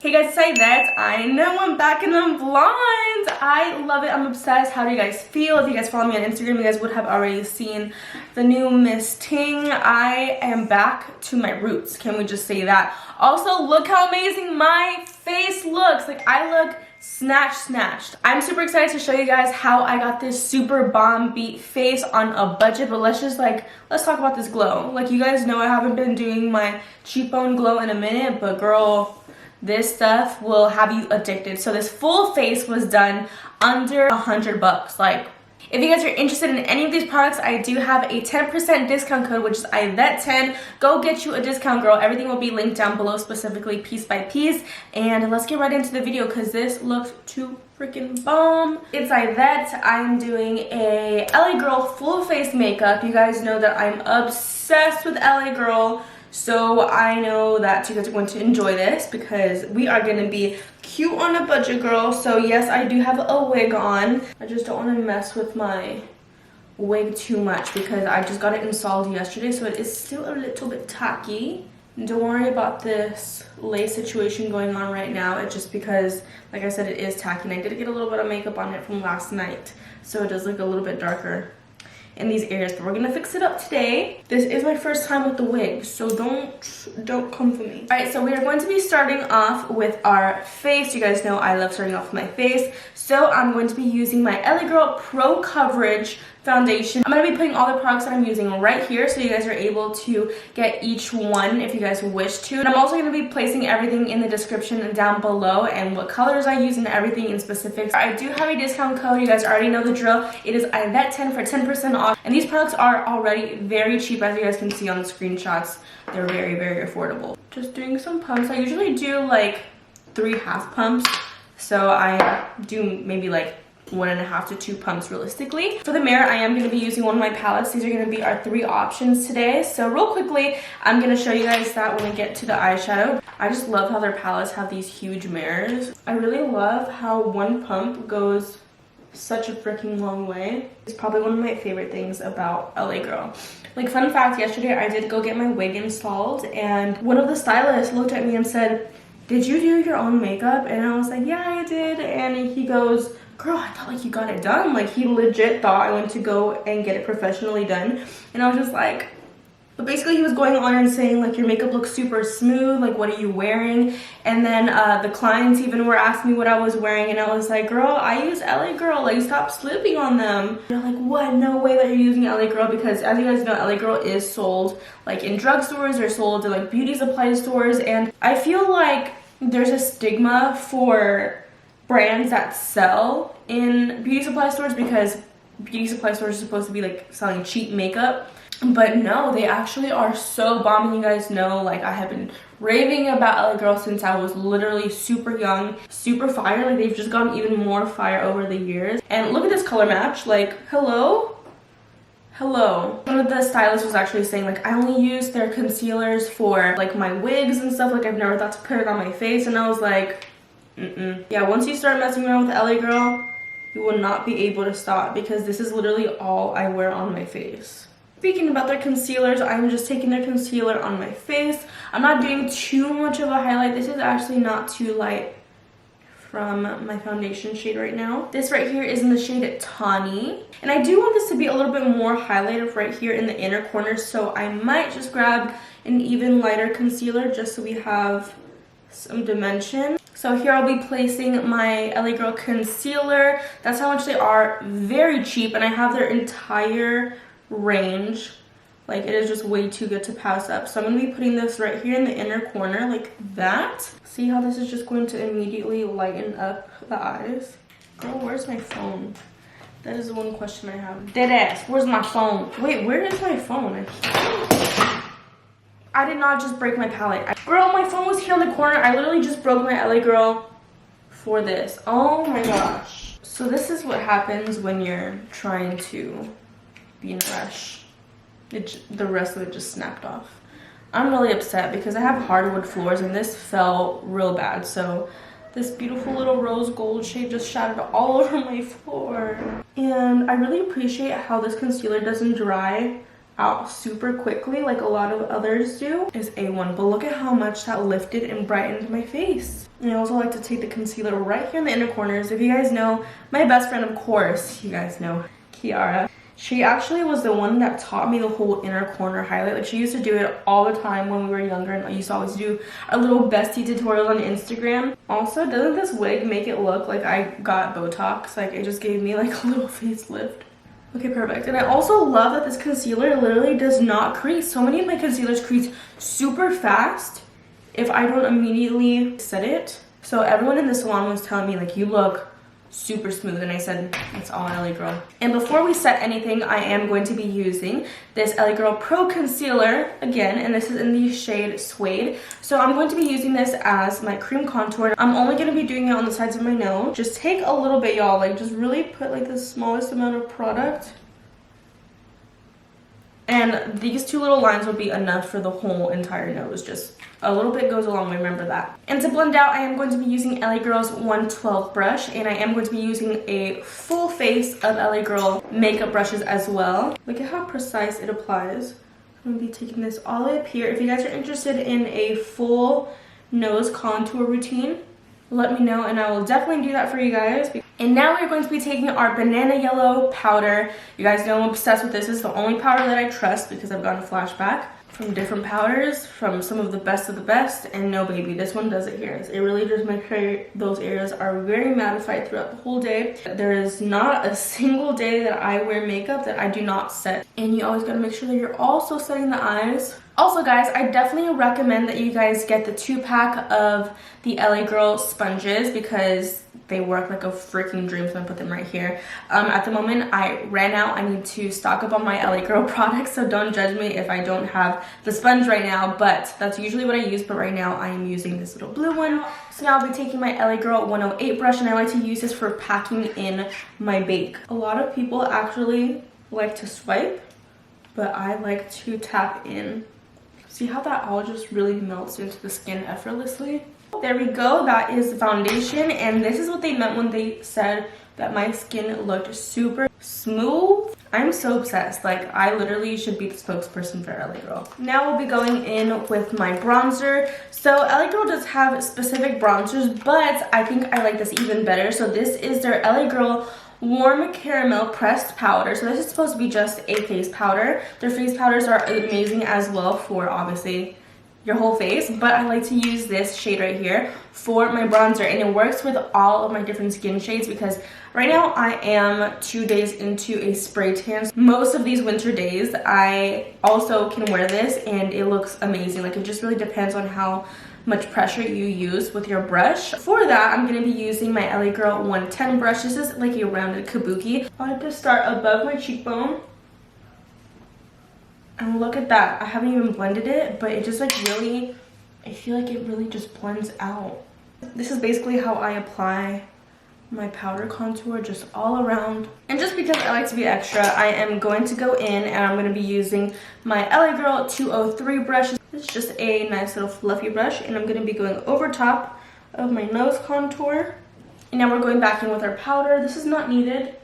Hey guys, it's Aidette. I know I'm back and I'm blonde. I love it. I'm obsessed. How do you guys feel? If you guys follow me on Instagram, you guys would have already seen the new Miss Ting. I am back to my roots. Can we just say that? Also, look how amazing my face looks. Like, I look snatched. I'm super excited to show you guys how I got this super bomb beat face on a budget, but let's talk about this glow. Like, you guys know I haven't been doing my cheekbone glow in a minute, but girl, this stuff will have you addicted. So this full face was done under $100. Like, if you guys are interested in any of these products, I do have a 10% discount code, which is Aidette10. Go get you a discount, girl. Everything will be linked down below, specifically piece by piece. And let's get right into the video because this looks too freaking bomb. It's Aidette. I'm doing a LA Girl full face makeup. You guys know that I'm obsessed with LA Girl. So I know that you guys are going to enjoy this because we are going to be cute on a budget, girl. So yes, I do have a wig on. I just don't want to mess with my wig too much because I just got it installed yesterday. So it is still a little bit tacky. Don't worry about this lace situation going on right now. It's just because, like I said, it is tacky. And I did get a little bit of makeup on it from last night. So it does look a little bit darker in these areas, but we're gonna fix it up today. This is my first time with the wig, so don't come for me. All right, so we are going to be starting off with our face. You guys know I love starting off with my face, so I'm going to be using my LA Girl Pro Coverage foundation. I'm going to be putting all the products that I'm using right here so you guys are able to get each one if you guys wish to. And I'm also going to be placing everything in the description down below and what colors I use and everything in specifics. I do have a discount code. You guys already know the drill. It is Aidette10 for 10% off. And these products are already very cheap, as you guys can see on the screenshots. They're very affordable. Just doing some pumps. I usually do like 3 half pumps. So I do maybe like 1.5 to 2 pumps realistically. For the mirror, I am going to be using one of my palettes. These are going to be our 3 options today. So real quickly, I'm going to show you guys that when we get to the eyeshadow. I just love how their palettes have these huge mirrors. I really love how one pump goes such a freaking long way. It's probably one of my favorite things about LA Girl. Like, fun fact, yesterday I did go get my wig installed and one of the stylists looked at me and said, "Did you do your own makeup?" And I was like, "Yeah, I did." And he goes, "Girl, I thought like you got it done." Like, he legit thought I went to go and get it professionally done. And I was just like, but basically he was going on and saying like, your makeup looks super smooth, like what are you wearing? And then the clients even were asking me what I was wearing, and I was like, girl, I use LA Girl, like stop slipping on them. They're like, what? No way that you're using LA Girl, because as you guys know, LA Girl is sold like in drugstores or sold in like beauty supply stores, and I feel like there's a stigma for brands that sell in beauty supply stores because beauty supply stores are supposed to be like selling cheap makeup, but no, they actually are so bomb. And you guys know, like, I have been raving about LA Girl since I was literally super young, super fire. Like, they've just gotten even more fire over the years. And look at this color match. Like, hello. One of the stylists was actually saying like, I only use their concealers for like my wigs and stuff. Like, I've never thought to put it on my face. And I was like, yeah, once you start messing around with LA Girl, you will not be able to stop, because this is literally all I wear on my face. Speaking about their concealers, I'm just taking their concealer on my face. I'm not doing too much of a highlight. This is actually not too light from my foundation shade right now. This right here is in the shade Tawny. And I do want this to be a little bit more highlighted right here in the inner corner, so I might just grab an even lighter concealer just so we have some dimension. So here I'll be placing my LA Girl concealer. That's how much they are. Very cheap, and I have their entire range. Like, it is just way too good to pass up. So I'm going to be putting this right here in the inner corner like that. See how this is just going to immediately lighten up the eyes? Girl, where's my phone? That is the one question I have. Deadass, where's my phone? Wait, where is my phone? I did not just break my palette. Girl, my phone was here in the corner. I literally just broke my LA Girl for this. Oh my gosh. So this is what happens when you're trying to be in a rush. The rest of it just snapped off. I'm really upset because I have hardwood floors and this fell real bad. So this beautiful little rose gold shade just shattered all over my floor. And I really appreciate how this concealer doesn't dry out super quickly like a lot of others do is A1. But look at how much that lifted and brightened my face. And I also like to take the concealer right here in the inner corners. If you guys know, my best friend, of course, you guys know, Kiara. She actually was the one that taught me the whole inner corner highlight. Like, she used to do it all the time when we were younger, and I used to always do our little bestie tutorials on Instagram. Also, doesn't this wig make it look like I got Botox? Like, it just gave me like a little facelift. Okay, perfect. And I also love that this concealer literally does not crease. So many of my concealers crease super fast if I don't immediately set it. So everyone in the salon was telling me, like, you look super smooth, and I said it's all LA Girl. And before we set anything, I am going to be using this LA Girl Pro Concealer again, and this is in the shade Suede. So I'm going to be using this as my cream contour. I'm only going to be doing it on the sides of my nose. Just take a little bit, y'all, like just really put like the smallest amount of product. And these two little lines will be enough for the whole entire nose. Just a little bit goes a long way, remember that. And to blend out, I am going to be using LA Girl's 112 brush, and I am going to be using a full face of LA Girl makeup brushes as well. Look at how precise it applies. I'm going to be taking this all the way up here. If you guys are interested in a full nose contour routine, let me know and I will definitely do that for you guys. And now we're going to be taking our banana yellow powder. You guys know I'm obsessed with this. This is the only powder that I trust because I've gotten a flashback from different powders, from some of the best, and no baby, this one does it here. It really just makes sure those areas are very mattified throughout the whole day. There is not a single day that I wear makeup that I do not set. And you always gotta make sure that you're also setting the eyes. Also guys, I definitely recommend that you guys get the 2-pack of the LA Girl sponges because they work like a freaking dream. So I'm gonna put them right here. At the moment, I ran out. I need to stock up on my LA Girl products, so don't judge me if I don't have the sponge right now, but that's usually what I use. But right now, I am using this little blue one. So now I'll be taking my LA Girl 108 brush, and I like to use this for packing in my bake. A lot of people actually like to swipe, but I like to tap in. See how that all just really melts into the skin effortlessly? There we go, that is the foundation, and this is what they meant when they said that my skin looked super smooth. I'm so obsessed. Like, I literally should be the spokesperson for LA Girl. Now we'll be going in with my bronzer. So LA Girl does have specific bronzers, but I think I like this even better. So this is their LA Girl Warm Caramel Pressed Powder. So this is supposed to be just a face powder. Their face powders are amazing as well for obviously your whole face, but I like to use this shade right here for my bronzer, and it works with all of my different skin shades because right now I am 2 days into a spray tan. Most of these winter days I also can wear this and it looks amazing. Like, it just really depends on how much pressure you use with your brush. For that, I'm going to be using my LA Girl 110 brush. This is like a rounded kabuki. I like to start above my cheekbone. And look at that. I haven't even blended it, but it just like really, I feel like it really just blends out. This is basically how I apply my powder contour, just all around. And just because I like to be extra, I am going to go in and I'm going to be using my LA Girl 203 brush. This is just a nice little fluffy brush, and I'm going to be going over top of my nose contour. And now we're going back in with our powder. This is not needed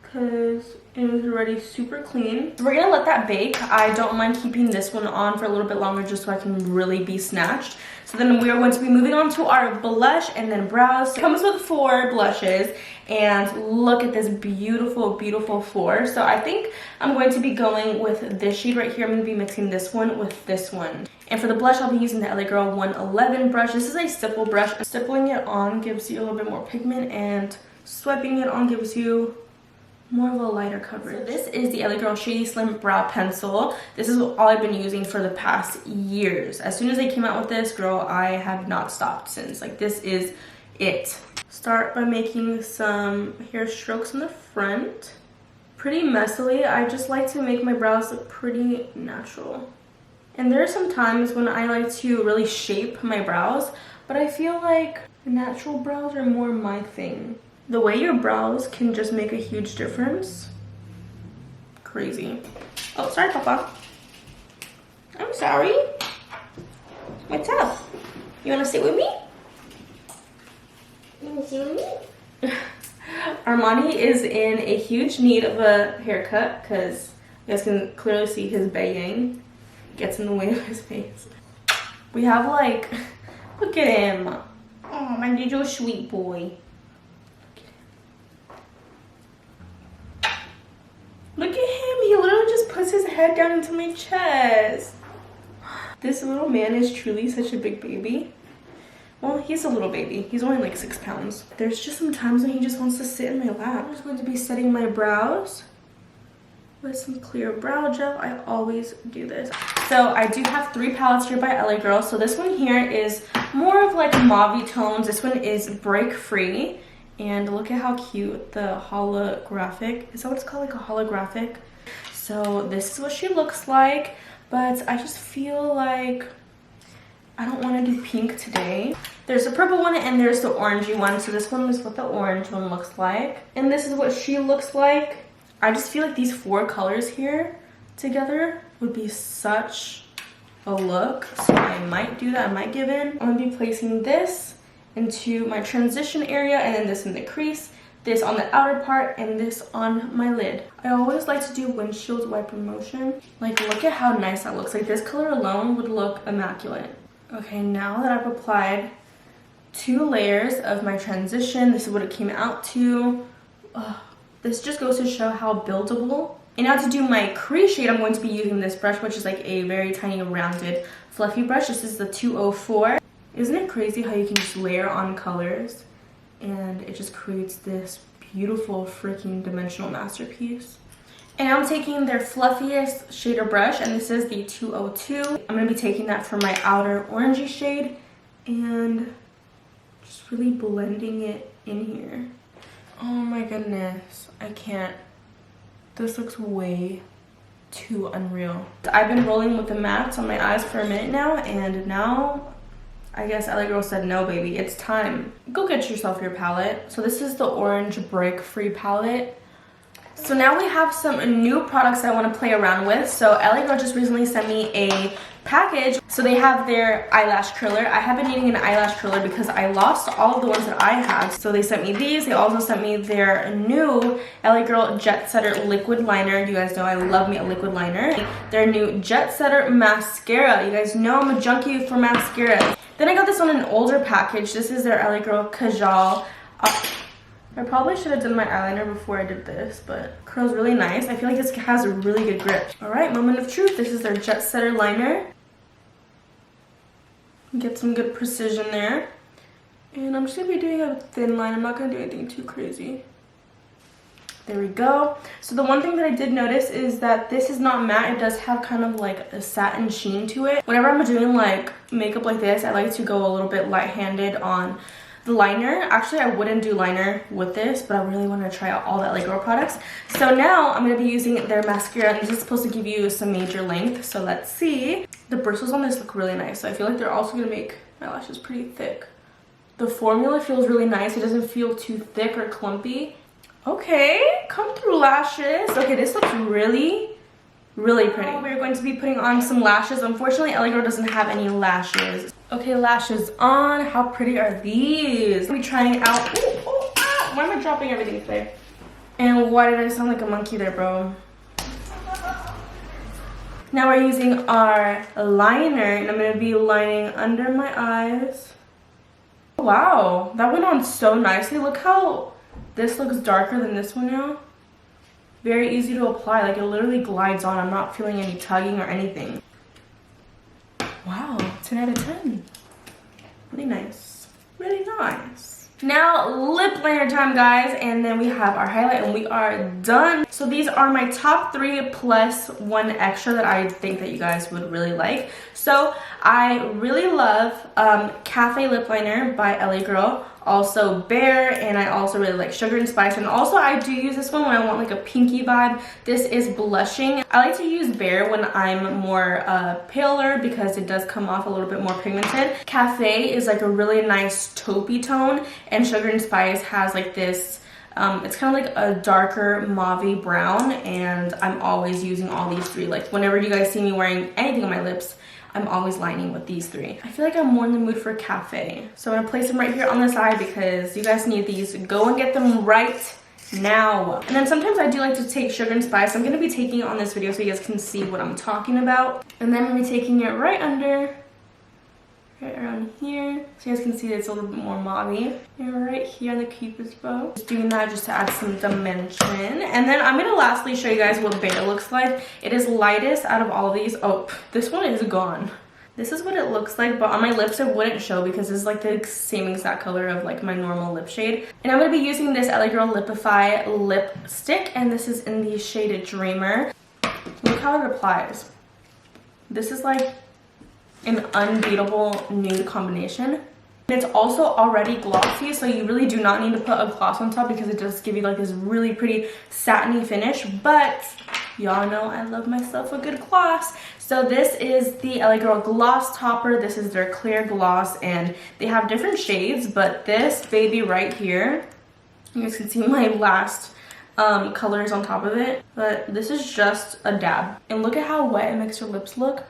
because it was already super clean. So we're gonna let that bake. I don't mind keeping this one on for a little bit longer just so I can really be snatched. So then we are going to be moving on to our blush and then brows. It comes with 4 blushes, and look at this beautiful, beautiful 4. So I think I'm going to be going with this shade right here. I'm gonna be mixing this one with this one. And for the blush, I'll be using the LA Girl 111 brush. This is a stipple brush. Stippling it on gives you a little bit more pigment, and swiping it on gives you more of a lighter coverage. So this is the LA Girl Shady Slim Brow Pencil. This is all I've been using for the past years. As soon as they came out with this, girl, I have not stopped since. Like, this is it. Start by making some hair strokes in the front. Pretty messily. I just like to make my brows look pretty natural. And there are some times when I like to really shape my brows, but I feel like natural brows are more my thing. The way your brows can just make a huge difference. Crazy. Oh, sorry, Papa. I'm sorry. What's up? You want to sit with me? You want to sit with me? Armani is in a huge need of a haircut because You guys can clearly see his baying gets in the way of his face. We have like, look at him. Oh, my little sweet boy. Look at him. He literally just puts his head down into my chest. This little man is truly such a big baby. Well, he's a little baby. He's only like 6 pounds. There's just some times when he just wants to sit in my lap. I'm just going to be setting my brows with some clear brow gel. I always do this. So I do have 3 palettes here by LA Girl. So this one here is more of like mauve tones. This one is break free. And look at how cute the holographic, is that what it's called, like a holographic? So this is what she looks like, but I just feel like I don't want to do pink today. There's the purple one and there's the orangey one. So this one is what the orange one looks like. And this is what she looks like. I just feel like these 4 colors here together would be such a look. So I might do that, I might give in. I'm gonna be placing this into my transition area and then this in the crease, this on the outer part, and this on my lid. I always like to do windshield wiper motion. Like, look at how nice that looks. Like, this color alone would look immaculate. Okay, now that I've applied 2 layers of my transition, this is what it came out to. This just goes to show how buildable. And now to do my crease shade, I'm going to be using this brush, which is like a very tiny rounded fluffy brush. This is the 204. Isn't it crazy how you can just layer on colors and it just creates this beautiful freaking dimensional masterpiece? And I'm taking their fluffiest shader brush, and this is the 202. I'm going to be taking that for my outer orangey shade and just really blending it in here. Oh my goodness, I can't. This looks way too unreal. I've been rolling with the mattes on my eyes for a minute now, and now I guess LA Girl said, no baby, it's time. Go get yourself your palette. So this is the Orange Break Free palette. So now we have some new products I want to play around with. So LA Girl just recently sent me a package. So they have their eyelash curler. I have been needing an eyelash curler because I lost all of the ones that I had. So they sent me these. They also sent me their new LA Girl Jet Setter liquid liner. You guys know I love me a liquid liner. Their new Jet Setter mascara. You guys know I'm a junkie for mascara. Then I got this on an older package. This is their LA Girl Kajal. I probably should have done my eyeliner before I did this, but curls really nice. I feel like this has a really good grip. All right, moment of truth. This is their Jet Setter liner. Get some good precision there. And I'm just gonna be doing a thin line. I'm not gonna do anything too crazy. There we go. So the one thing that I did notice is that this is not matte. It does have kind of like a satin sheen to it. Whenever I'm doing like makeup like this, I like to go a little bit light-handed on the liner. Actually, I wouldn't do liner with this, but I really want to try out all the LA Girl products. So now I'm going to be using their mascara, and this is supposed to give you some major length. So let's see. The bristles on this look really nice. So I feel like they're also going to make my lashes pretty thick. The formula feels really nice. It doesn't feel too thick or clumpy. Okay, come through lashes. Okay, this looks really, really pretty. We're going to be putting on some lashes. Unfortunately, LA Girl doesn't have any lashes. Okay, lashes on. How pretty are these? We're trying out. Ooh, oh, ah, why am I dropping everything today? And why did I sound like a monkey there, bro? Now we're using our liner, and I'm gonna be lining under my eyes. Wow, that went on so nicely. Look how this looks darker than this one now. Very easy to apply. Like, it literally glides on. I'm not feeling any tugging or anything. Wow, 10 out of 10. Really nice. Really nice. Now, lip liner time, guys. And then we have our highlight, and we are done. So these are my top 3 plus 1 extra that I think that you guys would really like. So I really love Cafe Lip Liner by LA Girl. Also Bare, and I also really like Sugar and Spice, and also I do use this one when I want like a pinky vibe. This is blushing. I like to use Bare when I'm more paler because it does come off a little bit more pigmented. Cafe is like a really nice taupey tone, and Sugar and Spice has like this it's kind of like a darker mauve brown, and I'm always using all these 3. Like, whenever you guys see me wearing anything on my lips, I'm always lining with these 3. I feel like I'm more in the mood for Cafe. So I'm gonna place them right here on the side because you guys need these. Go and get them right now. And then sometimes I do like to take sugar and spice. I'm going to be taking it on this video so you guys can see what I'm talking about. And then I'm going to be taking it right under, right around here, so you guys can see that it's a little bit more mauve-y. And right here on the cupid's bow. Just doing that just to add some dimension. And then I'm going to lastly show you guys what Bare looks like. It is lightest out of all of these. Oh, this one is gone. This is what it looks like, but on my lips it wouldn't show because it's like the same exact color of like my normal lip shade. And I'm going to be using this LA Girl Lipify lipstick, and this is in the shade Dreamer. Look how it applies. This is like an unbeatable nude combination. It's also already glossy, so you really do not need to put a gloss on top because it does give you like this really pretty satiny finish. But y'all know I love myself a good gloss. So this is the LA Girl Gloss Topper. This is their clear gloss, and they have different shades, but this baby right here, you guys can see my last colors on top of it, but this is just a dab. And look at how wet it makes your lips look.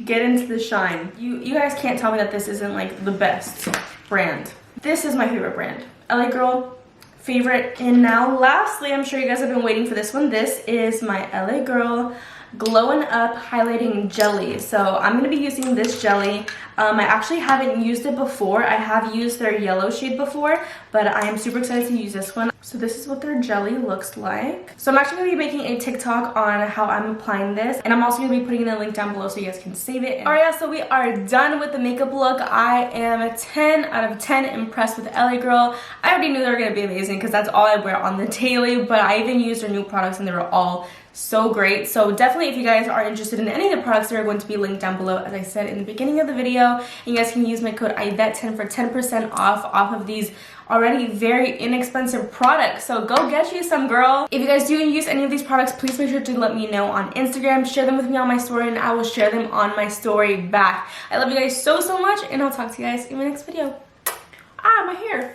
Get into the shine. You guys can't tell me that this isn't like the best brand. This is my favorite brand. LA Girl favorite. And now lastly, I'm sure you guys have been waiting for this one. This is my LA Girl Glowing Up Highlighting Jelly. So I'm going to be using this jelly. I actually haven't used it before. I have used their yellow shade before, but I am super excited to use this one. So this is what their jelly looks like. So I'm actually going to be making a TikTok on how I'm applying this, and I'm also going to be putting the link down below so you guys can save it. Alright, yeah, so we are done with the makeup look. I am a 10 out of 10 impressed with LA Girl. I already knew they were going to be amazing because that's all I wear on the daily, but I even used their new products and they were all so great. So definitely, if you guys are interested in any of the products, they're going to be linked down below, as I said in the beginning of the video. And you guys can use my code Aidette10 for 10% off of these already very inexpensive products. So go get you some, girl. If you guys do use any of these products, please make sure to let me know on Instagram. Share them with me on my story, and I will share them on my story back. I love you guys so much, and I'll talk to you guys in my next video. Ah, my hair.